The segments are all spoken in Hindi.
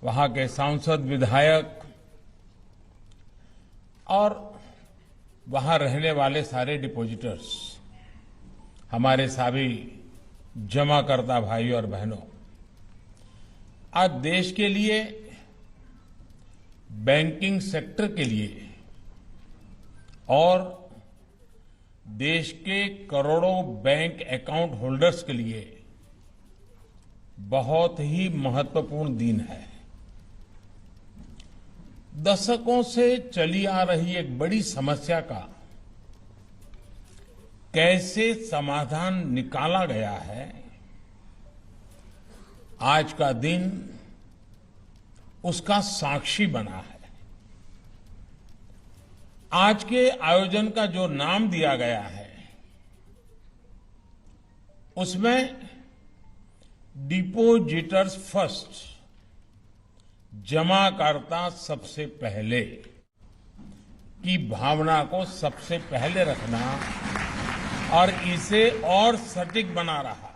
वहां के सांसद, विधायक और वहां रहने वाले सारे डिपॉजिटर्स, हमारे सभी जमाकर्ता भाई और बहनों, आज देश के लिए, बैंकिंग सेक्टर के लिए और देश के करोड़ों बैंक अकाउंट होल्डर्स के लिए बहुत ही महत्वपूर्ण दिन है। दशकों से चली आ रही एक बड़ी समस्या का कैसे समाधान निकाला गया है, आज का दिन उसका साक्षी बना है। आज के आयोजन का जो नाम दिया गया है, उसमें डिपोजिटर्स फर्स्ट, जमाकर्ता सबसे पहले की भावना को सबसे पहले रखना और इसे और सटीक बना रहा है।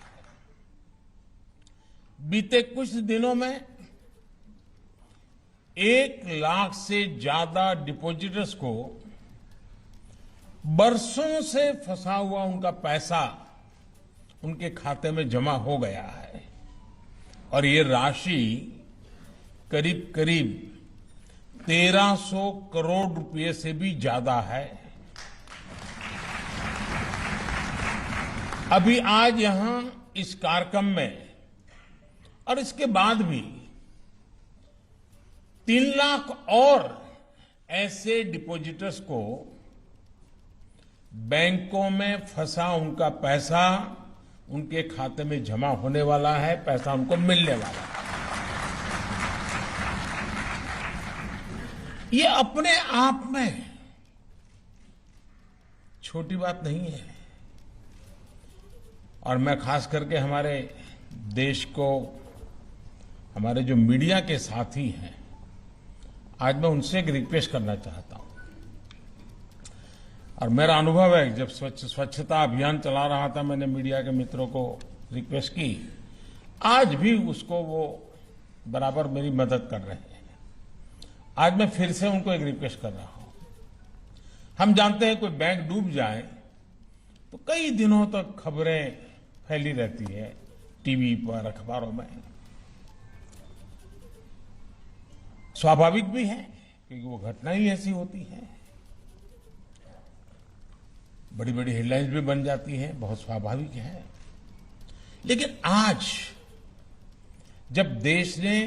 बीते कुछ दिनों में 1 लाख से ज्यादा डिपॉजिटर्स को बरसों से फंसा हुआ उनका पैसा उनके खाते में जमा हो गया है और ये राशि करीब करीब 1300 करोड़ रुपए से भी ज्यादा है। अभी आज यहां इस कार्यक्रम में और इसके बाद भी 3 लाख और ऐसे डिपॉजिटर्स को बैंकों में फंसा उनका पैसा उनके खाते में जमा होने वाला है, पैसा उनको मिलने वाला है। ये अपने आप में छोटी बात नहीं है और मैं खास करके हमारे देश को, हमारे जो मीडिया के साथी हैं, आज मैं उनसे एक रिक्वेस्ट करना चाहता हूं। और मेरा अनुभव है, जब स्वच्छता अभियान चला रहा था, मैंने मीडिया के मित्रों को रिक्वेस्ट की, आज भी उसको वो बराबर मेरी मदद कर रहे हैं। आज मैं फिर से उनको एक रिक्वेस्ट कर रहा हूं। हम जानते हैं कोई बैंक डूब जाए तो कई दिनों तक खबरें फैली रहती है, टीवी पर, अखबारों में। स्वाभाविक भी है क्योंकि वो घटना ही ऐसी होती है, बड़ी बड़ी हेडलाइंस भी बन जाती है, बहुत स्वाभाविक है। लेकिन आज जब देश ने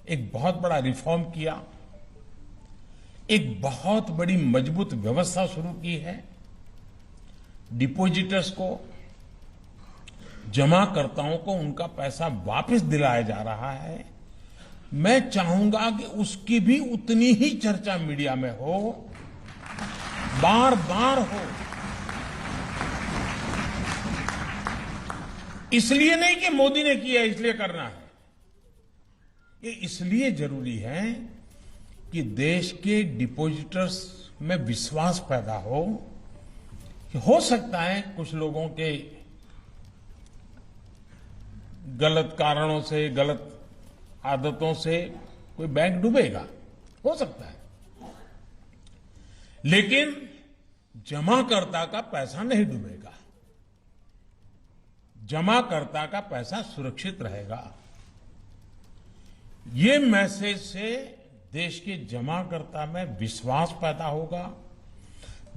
एक बहुत बड़ा रिफॉर्म किया, एक बहुत बड़ी मजबूत व्यवस्था शुरू की है, डिपॉजिटर्स को, जमाकर्ताओं को उनका पैसा वापस दिलाया जा रहा है, मैं चाहूंगा कि उसकी भी उतनी ही चर्चा मीडिया में हो, बार बार हो। इसलिए नहीं कि मोदी ने किया इसलिए करना है, ये इसलिए जरूरी है कि देश के डिपॉजिटर्स में विश्वास पैदा हो कि हो सकता है कुछ लोगों के गलत कारणों से, गलत आदतों से कोई बैंक डूबेगा, हो सकता है, लेकिन जमाकर्ता का पैसा नहीं डूबेगा, जमाकर्ता का पैसा सुरक्षित रहेगा। ये मैसेज से देश के जमाकर्ता में विश्वास पैदा होगा,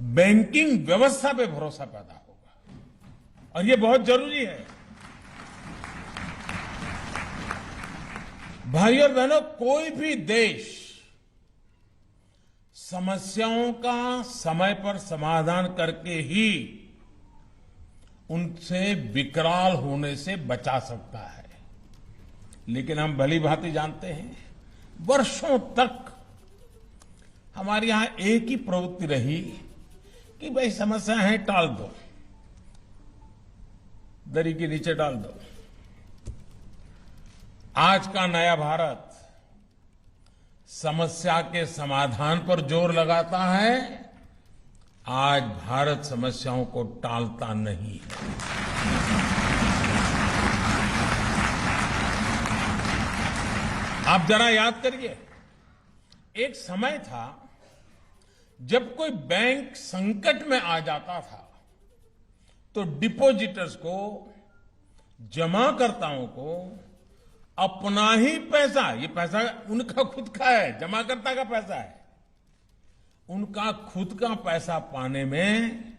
बैंकिंग व्यवस्था पे भरोसा पैदा होगा और ये बहुत जरूरी है। भाई और बहनों, कोई भी देश समस्याओं का समय पर समाधान करके ही उनसे विकराल होने से बचा सकता है, लेकिन हम भली भांति जानते हैं वर्षों तक हमारे यहां एक ही प्रवृत्ति रही कि भाई समस्या है, टाल दो, दरी के नीचे डाल दो। आज का नया भारत समस्या के समाधान पर जोर लगाता है, आज भारत समस्याओं को टालता नहीं है। आप जरा याद करिए, एक समय था जब कोई बैंक संकट में आ जाता था तो डिपॉजिटर्स को, जमाकर्ताओं को अपना ही पैसा, ये पैसा उनका खुद का है, जमाकर्ता का पैसा है, उनका खुद का पैसा पाने में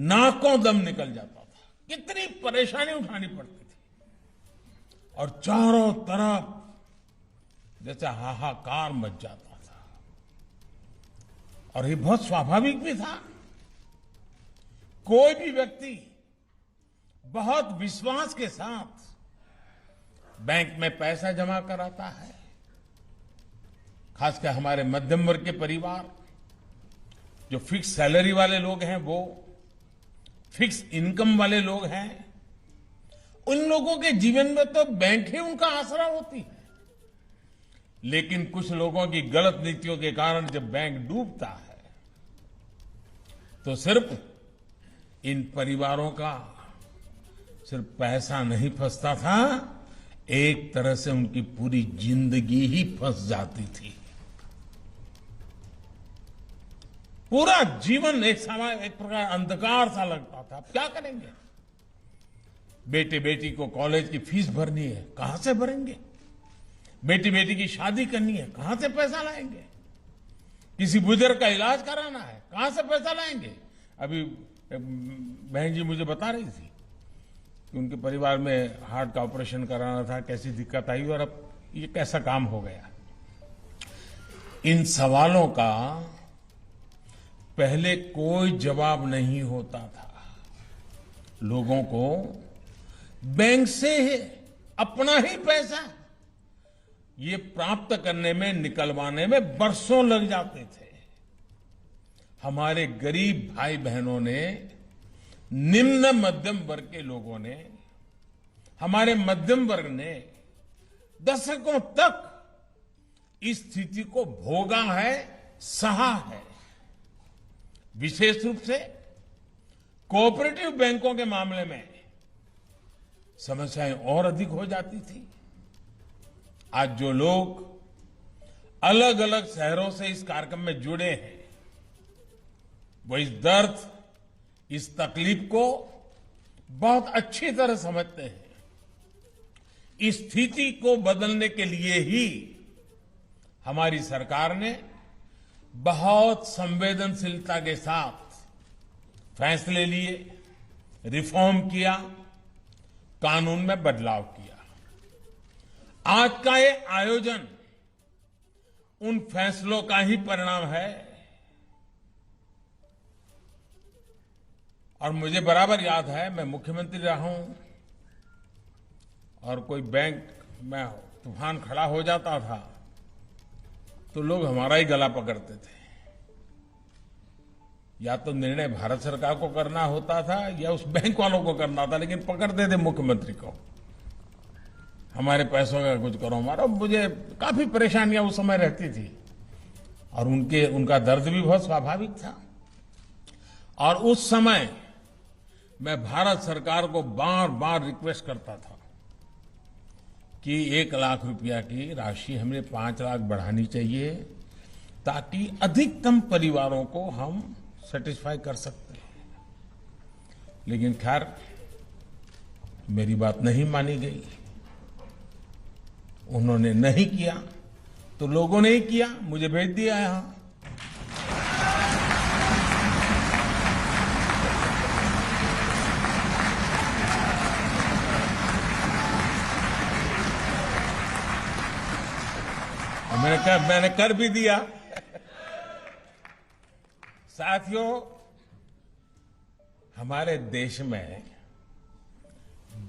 नाकों दम निकल जाता था। कितनी परेशानी उठानी पड़ती थी और चारों तरफ जैसे हाहाकार मच जाता था। और ये बहुत स्वाभाविक भी था। कोई भी व्यक्ति बहुत विश्वास के साथ बैंक में पैसा जमा कराता है, खासकर हमारे मध्यम वर्ग के परिवार, जो फिक्स सैलरी वाले लोग हैं, वो फिक्स इनकम वाले लोग हैं, उन लोगों के जीवन में तो बैंक ही उनका आसरा होती है। लेकिन कुछ लोगों की गलत नीतियों के कारण जब बैंक डूबता है तो सिर्फ इन परिवारों का सिर्फ पैसा नहीं फंसता था, एक तरह से उनकी पूरी जिंदगी ही फंस जाती थी। पूरा जीवन एक प्रकार अंधकार सा लगता था। अब क्या करेंगे? बेटे बेटी को कॉलेज की फीस भरनी है, कहां से भरेंगे? बेटी की शादी करनी है, कहां से पैसा लाएंगे? किसी बुजुर्ग का इलाज कराना है, कहां से पैसा लाएंगे? अभी बहन जी मुझे बता रही थी कि उनके परिवार में हार्ट का ऑपरेशन कराना था, कैसी दिक्कत आई और अब ये कैसा काम हो गया। इन सवालों का पहले कोई जवाब नहीं होता था। लोगों को बैंक से अपना ही पैसा ये प्राप्त करने में, निकलवाने में बरसों लग जाते थे। हमारे गरीब भाई बहनों ने, निम्न मध्यम वर्ग के लोगों ने, हमारे मध्यम वर्ग ने दशकों तक इस स्थिति को भोगा है, सहा है। विशेष रूप से कोऑपरेटिव बैंकों के मामले में समस्याएं और अधिक हो जाती थी। आज जो लोग अलग अलग शहरों से इस कार्यक्रम में जुड़े हैं, वो इस दर्द, इस तकलीफ को बहुत अच्छी तरह समझते हैं। इस स्थिति को बदलने के लिए ही हमारी सरकार ने बहुत संवेदनशीलता के साथ फैसले लिए, रिफॉर्म किया, कानून में बदलाव किया। आज का ये आयोजन उन फैसलों का ही परिणाम है। और मुझे बराबर याद है, मैं मुख्यमंत्री रहा हूं और कोई बैंक में तूफान खड़ा हो जाता था तो लोग हमारा ही गला पकड़ते थे। या तो निर्णय भारत सरकार को करना होता था या उस बैंक वालों को करना था, लेकिन पकड़ते थे मुख्यमंत्री को। हमारे पैसों का कुछ करो हमारा। मुझे काफी परेशानियां उस समय रहती थी और उनका दर्द भी बहुत स्वाभाविक था। और उस समय मैं भारत सरकार को बार बार रिक्वेस्ट करता था कि 1 लाख रुपया की राशि हमें 5 लाख बढ़ानी चाहिए ताकि अधिकतम परिवारों को हम सेटिस्फाई कर सकते हैं। लेकिन खैर मेरी बात नहीं मानी गई। उन्होंने नहीं किया तो लोगों ने ही किया, मुझे भेज दिया यहां। मैंने कर भी दिया। साथियों, हमारे देश में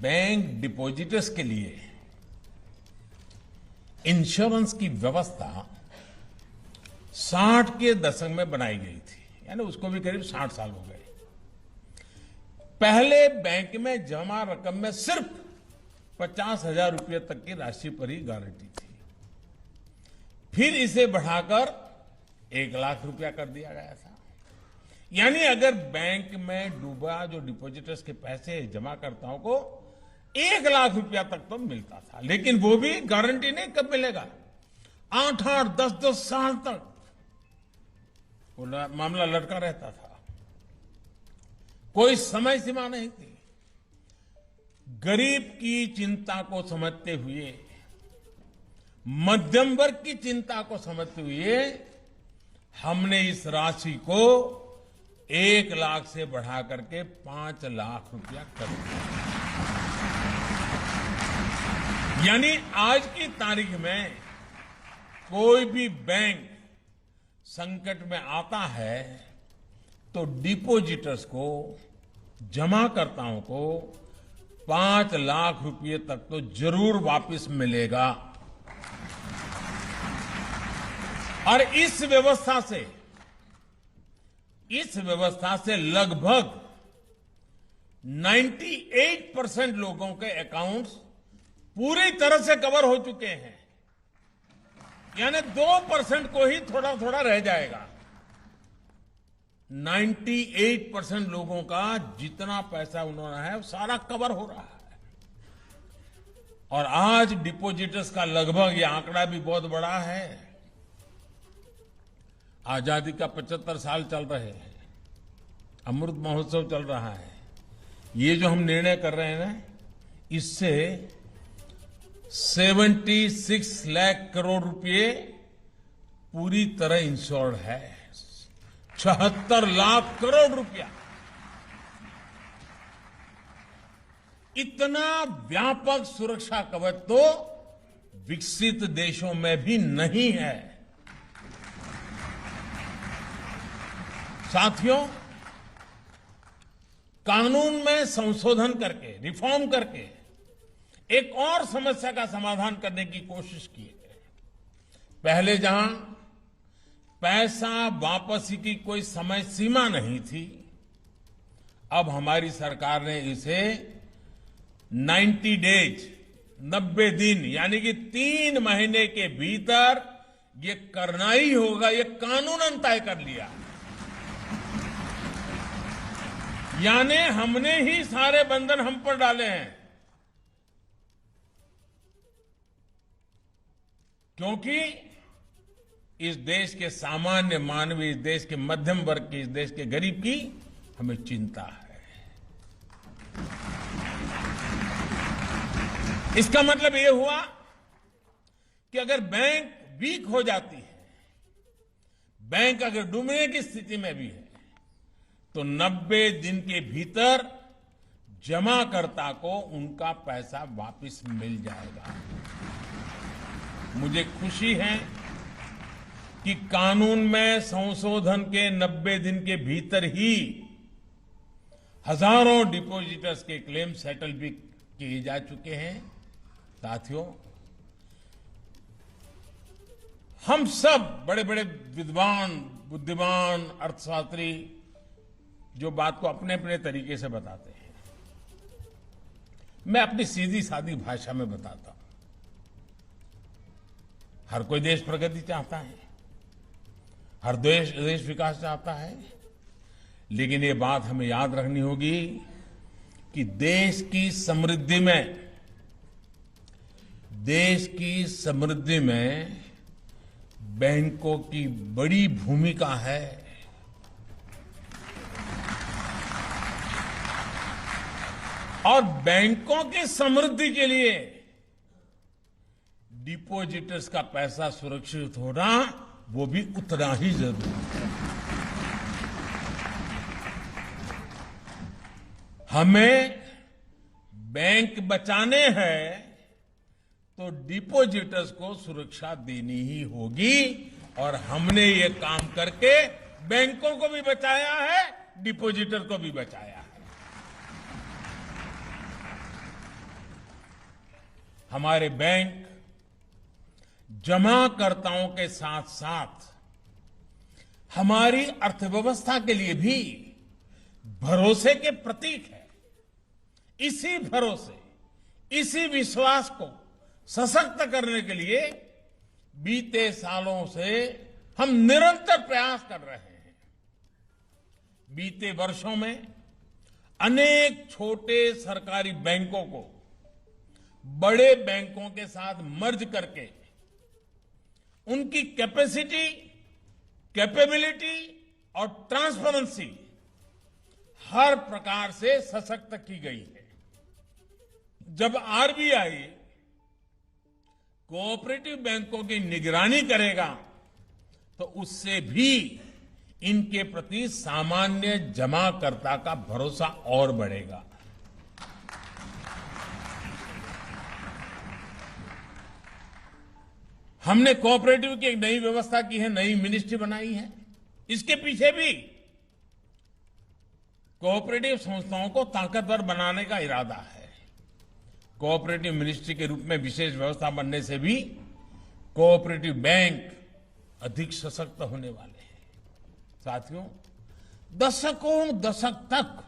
बैंक डिपॉजिटर्स के लिए इंश्योरेंस की व्यवस्था 60 के दशक में बनाई गई थी, यानी उसको भी करीब 60 साल हो गए। पहले बैंक में जमा रकम में सिर्फ 50,000 रुपये तक की राशि पर ही गारंटी थी। फिर इसे बढ़ाकर 1 लाख रुपया कर दिया गया था। यानी अगर बैंक में डूबा जो डिपॉजिटर्स के पैसे जमाकर्ताओं को 1 लाख रुपया तक तो मिलता था, लेकिन वो भी गारंटी नहीं कब मिलेगा, 8-8, 10-10 साल तक वो मामला लटका रहता था, कोई समय सीमा नहीं थी। गरीब की चिंता को समझते हुए, मध्यम वर्ग की चिंता को समझते हुए हमने इस राशि को 1 लाख से बढ़ा करके 5 लाख रुपया कर दिया। यानी आज की तारीख में कोई भी बैंक संकट में आता है तो डिपोजिटर्स को, जमाकर्ताओं को 5 लाख रुपए तक तो जरूर वापस मिलेगा। और इस व्यवस्था से लगभग 98% लोगों के अकाउंट्स पूरी तरह से कवर हो चुके हैं, यानी 2% को ही थोड़ा थोड़ा रह जाएगा। 98% लोगों का जितना पैसा उन्होंने है वो सारा कवर हो रहा है। और आज डिपोजिटर्स का लगभग, ये आंकड़ा भी बहुत बड़ा है, आजादी का 75 साल चल रहे हैं, अमृत महोत्सव चल रहा है, ये जो हम निर्णय कर रहे हैं ना, इससे 76 लाख करोड़ रुपए पूरी तरह इंश्योर्ड है। 76 लाख करोड़ रुपया, इतना व्यापक सुरक्षा कवच तो विकसित देशों में भी नहीं है। साथियों, कानून में संशोधन करके, रिफॉर्म करके एक और समस्या का समाधान करने की कोशिश की है। पहले जहां पैसा वापसी की कोई समय सीमा नहीं थी, अब हमारी सरकार ने इसे 90 डेज, 90 दिन, यानी कि 3 महीने के भीतर ये करना ही होगा, ये कानूनन तय कर लिया। यानी हमने ही सारे बंधन हम पर डाले हैं, क्योंकि इस देश के सामान्य मानव, इस देश के मध्यम वर्ग की, इस देश के गरीब की हमें चिंता है। इसका मतलब यह हुआ कि अगर बैंक वीक हो जाती है, बैंक अगर डूबने की स्थिति में भी है, तो 90 दिन के भीतर जमाकर्ता को उनका पैसा वापस मिल जाएगा। मुझे खुशी है कि कानून में संशोधन के 90 दिन के भीतर ही हजारों डिपोजिटर्स के क्लेम सेटल भी किए जा चुके हैं। साथियों, हम सब बड़े बड़े विद्वान, बुद्धिमान, अर्थशास्त्री जो बात को अपने अपने तरीके से बताते हैं, मैं अपनी सीधी सादी भाषा में बताता हूं। हर कोई देश प्रगति चाहता है, हर देश विकास चाहता है, लेकिन ये बात हमें याद रखनी होगी कि देश की समृद्धि में बैंकों की बड़ी भूमिका है। और बैंकों की समृद्धि के लिए डिपोजिटर्स का पैसा सुरक्षित होना वो भी उतना ही जरूरी है। हमें बैंक बचाने हैं तो डिपोजिटर्स को सुरक्षा देनी ही होगी, और हमने ये काम करके बैंकों को भी बचाया है, डिपोजिटर को भी बचाया है। हमारे बैंक जमाकर्ताओं के साथ साथ हमारी अर्थव्यवस्था के लिए भी भरोसे के प्रतीक है। इसी भरोसे, इसी विश्वास को सशक्त करने के लिए बीते सालों से हम निरंतर प्रयास कर रहे हैं। बीते वर्षों में अनेक छोटे सरकारी बैंकों को बड़े बैंकों के साथ मर्ज करके उनकी कैपेसिटी, कैपेबिलिटी और ट्रांसपेरेंसी हर प्रकार से सशक्त की गई है। जब आरबीआई कोऑपरेटिव बैंकों की निगरानी करेगा तो उससे भी इनके प्रति सामान्य जमाकर्ता का भरोसा और बढ़ेगा। हमने कोऑपरेटिव की एक नई व्यवस्था की है, नई मिनिस्ट्री बनाई है। इसके पीछे भी कोऑपरेटिव संस्थाओं को ताकतवर बनाने का इरादा है। कोऑपरेटिव मिनिस्ट्री के रूप में विशेष व्यवस्था बनने से भी कोऑपरेटिव बैंक अधिक सशक्त होने वाले हैं। साथियों, दशकों दशक तक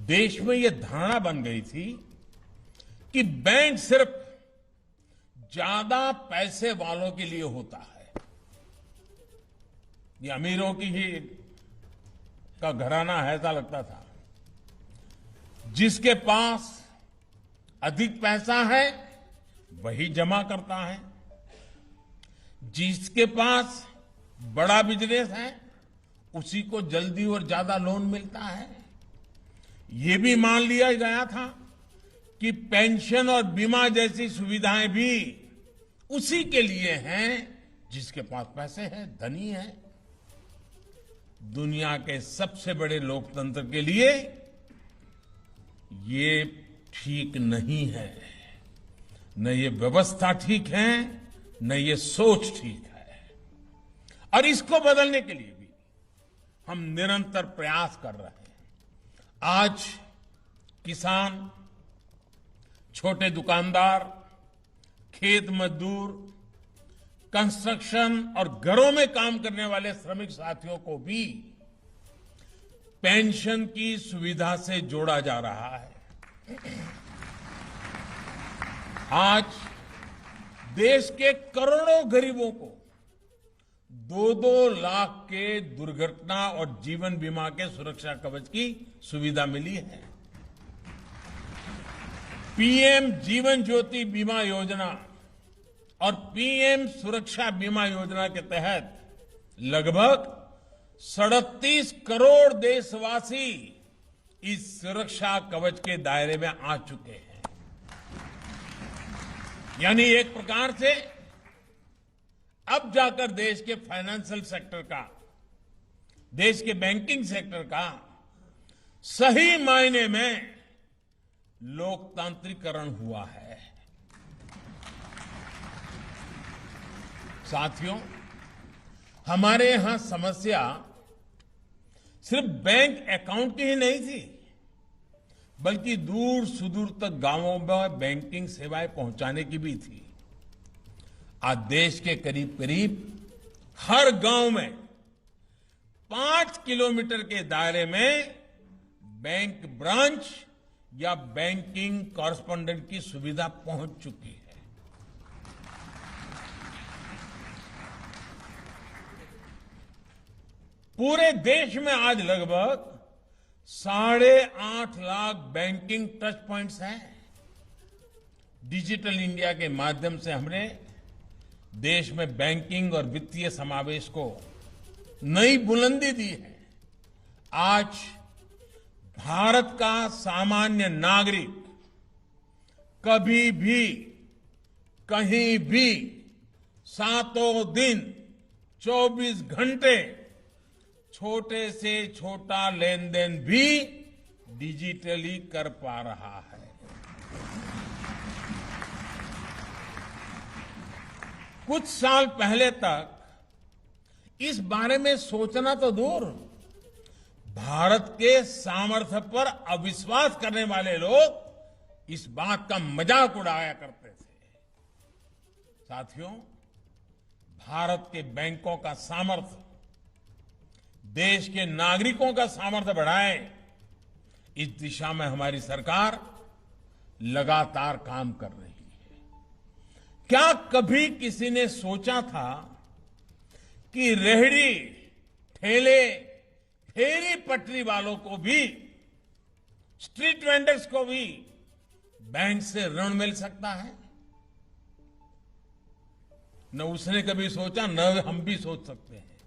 देश में यह धारणा बन गई थी कि बैंक सिर्फ ज्यादा पैसे वालों के लिए होता है। ये अमीरों की ही का घराना है, ऐसा लगता था। जिसके पास अधिक पैसा है वही जमा करता है, जिसके पास बड़ा बिजनेस है उसी को जल्दी और ज्यादा लोन मिलता है। ये भी मान लिया गया था कि पेंशन और बीमा जैसी सुविधाएं भी उसी के लिए हैं जिसके पास पैसे हैं, धनी है। दुनिया के सबसे बड़े लोकतंत्र के लिए ये ठीक नहीं है। न ये व्यवस्था ठीक है, न ये सोच ठीक है। और इसको बदलने के लिए भी हम निरंतर प्रयास कर रहे हैं। आज किसान, छोटे दुकानदार, खेत मजदूर, कंस्ट्रक्शन और घरों में काम करने वाले श्रमिक साथियों को भी पेंशन की सुविधा से जोड़ा जा रहा है। आज देश के करोड़ों गरीबों को 2-2 लाख के दुर्घटना और जीवन बीमा के सुरक्षा कवच की सुविधा मिली है। पीएम जीवन ज्योति बीमा योजना और पीएम सुरक्षा बीमा योजना के तहत लगभग 37 करोड़ देशवासी इस सुरक्षा कवच के दायरे में आ चुके हैं। यानी एक प्रकार से अब जाकर देश के फाइनेंशियल सेक्टर का, देश के बैंकिंग सेक्टर का सही मायने में लोकतांत्रिकरण हुआ है। साथियों, हमारे यहां समस्या सिर्फ बैंक अकाउंट की ही नहीं थी, बल्कि दूर सुदूर तक गांवों में बैंकिंग सेवाएं पहुंचाने की भी थी। आज देश के करीब करीब हर गांव में 5 किलोमीटर के दायरे में बैंक ब्रांच या बैंकिंग कॉरेस्पॉन्डेंट की सुविधा पहुंच चुकी है। पूरे देश में आज लगभग 8.5 लाख बैंकिंग टच पॉइंट्स हैं। डिजिटल इंडिया के माध्यम से हमने देश में बैंकिंग और वित्तीय समावेश को नई बुलंदी दी है। आज भारत का सामान्य नागरिक कभी भी, कहीं भी, सातों दिन, 24 घंटे छोटे से छोटा लेन देन भी डिजिटली कर पा रहा है। कुछ साल पहले तक इस बारे में सोचना तो दूर, भारत के सामर्थ्य पर अविश्वास करने वाले लोग इस बात का मजाक उड़ाया करते थे। साथियों, भारत के बैंकों का सामर्थ्य देश के नागरिकों का सामर्थ्य बढ़ाए, इस दिशा में हमारी सरकार लगातार काम कर रही है। क्या कभी किसी ने सोचा था कि रेहड़ी, ठेले, फेरी पटरी वालों को भी, स्ट्रीट वेंडर्स को भी बैंक से ऋण मिल सकता है, न उसने कभी सोचा, न हम भी सोच सकते हैं।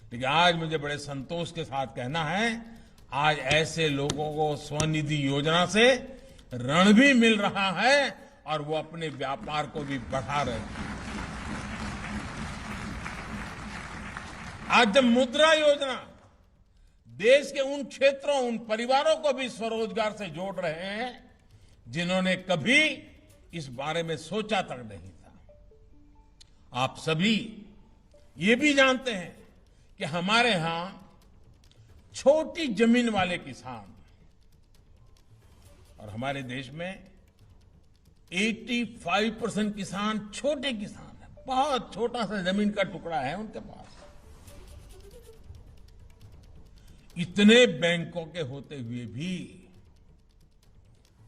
लेकिन आज मुझे बड़े संतोष के साथ कहना है, आज ऐसे लोगों को स्वनिधि योजना से ऋण भी मिल रहा है और वो अपने व्यापार को भी बढ़ा रहे हैं। आज जब मुद्रा योजना देश के उन क्षेत्रों, उन परिवारों को भी स्वरोजगार से जोड़ रहे हैं जिन्होंने कभी इस बारे में सोचा तक नहीं था। आप सभी ये भी जानते हैं कि हमारे यहां छोटी जमीन वाले किसान, और हमारे देश में 85% किसान छोटे किसान हैं, बहुत छोटा सा जमीन का टुकड़ा है उनके पास। इतने बैंकों के होते हुए भी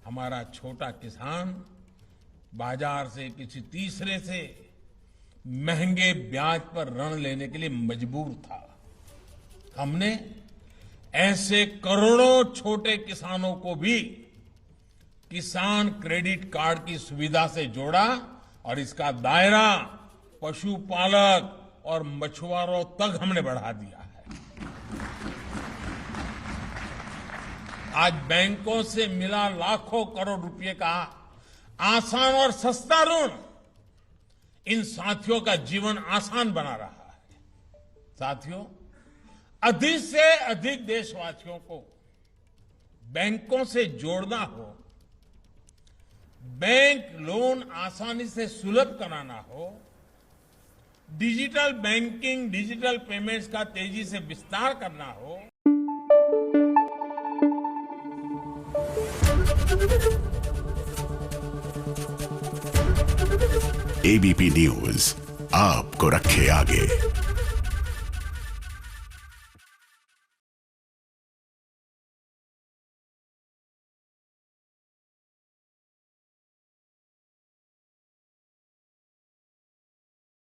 हमारा छोटा किसान बाजार से किसी तीसरे से महंगे ब्याज पर ऋण लेने के लिए मजबूर था। हमने ऐसे करोड़ों छोटे किसानों को भी किसान क्रेडिट कार्ड की सुविधा से जोड़ा और इसका दायरा पशुपालक और मछुआरों तक हमने बढ़ा दिया है। आज बैंकों से मिला लाखों करोड़ रुपए का आसान और सस्ता ऋण इन साथियों का जीवन आसान बना रहा है। साथियों, अधिक से अधिक देशवासियों को बैंकों से जोड़ना हो, बैंक लोन आसानी से सुलभ कराना हो, डिजिटल बैंकिंग, डिजिटल पेमेंट्स का तेजी से विस्तार करना हो, एबीपी न्यूज आपको रखे आगे।